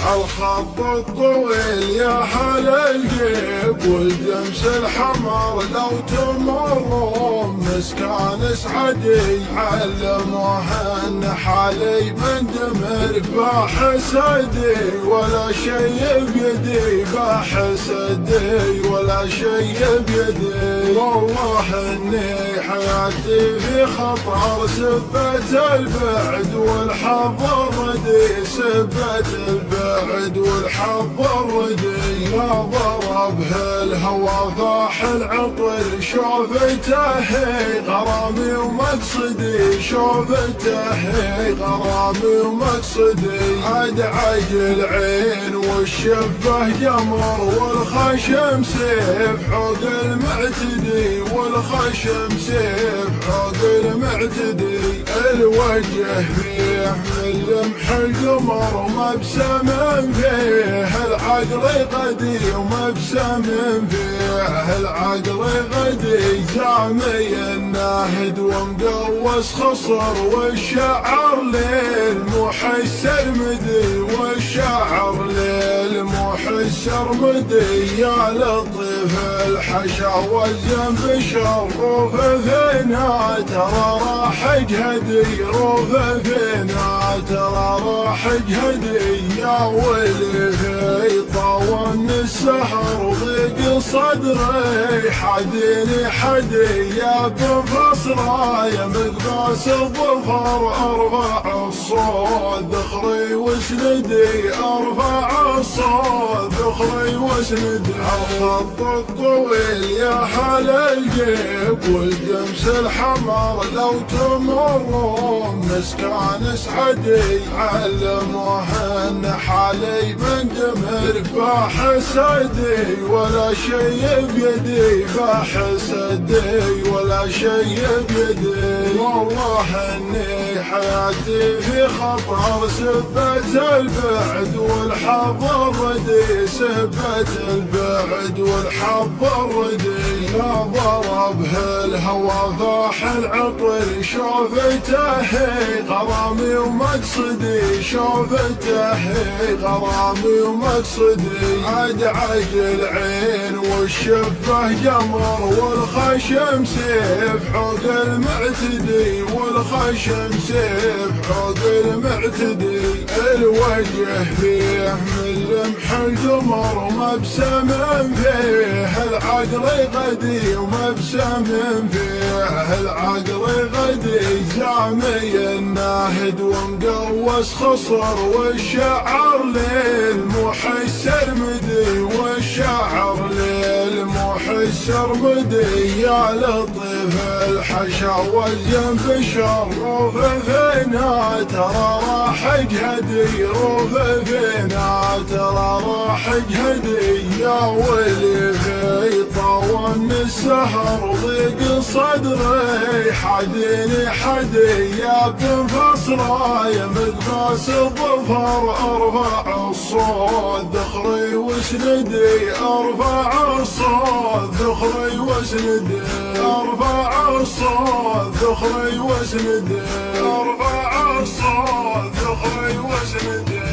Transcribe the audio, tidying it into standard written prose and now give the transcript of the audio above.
الخط الطويل يا حل الجيب والجمس الحمر لو تمر مسكان سعدي علموه ان حالي بندمر بحسدي ولا شي بيدي بحسدي ولا شي بيدي والله اني حياتي في خطر سبت البعد والحظ الردي سبت البعد والحظ الردي ما ضربه الهوى فاح العطر شوفته غرامي ومقصدي شوفته غرامي ومقصدي ادعج العين والشفه جمر والخشم سيف حوق المعتدي والخشم سيف حوق المعتدي الوجه فيه من لمح القمر مبسم فيه العقل غدي ومبسم فيه العقل غدي جامي الناهد ومقوس خصر والشعر ليل محسر مدي والشعر ليل محسر مدي يا لطيف الحشا والجنب شروف فينا ترى راح جهدي روف فينا ترى راح جهدي يا ويلي في طاون السهر وضيق صدري حديني حدي يا بفصرة يا مقباس الظفر ارفع الصوت ذخري واسندي ارفع الصوت ذخري واسندي الخط الطويل يا حل الجيب والجمس الحمر لو تمر مسكان سعدي علموه ان حالي بندمر بحسدي ولا شي بيدي بحسدي ولا شي بيدي والله اني حياتي في خطر سبت البعد والحظ الردي سبت البعد والحظ الردي ما ضربه الهوى فاح العطر شوفته غرامي ومقصدي شوفته غرامي ومقصدي ادعج العين والشفه جمر والخشم سيف حوق المعتدي والخشم سيف حوق المعتدي الوجه فيه من لمح القمر مبسم فيه العقل غدي ومبسم فيه العقل غدي جامي الناهد ومقوس خصر والشعر ليل محسر مدي والشعر ليل محسر مدي يا لطيف الحشا والجنب شروف فينا ترى راح جهدي روف فينا ترى راح جهدي يا ويلي في طاون السهر وضيق صدري حديني حدي يا بفصرة يا مقباس الظفر ارفع الصوت ذخري واسندي ارفع الصوت ذخري واسندي ارفع الصوت ذخري واسندي ارفع الصوت ذخري واسندي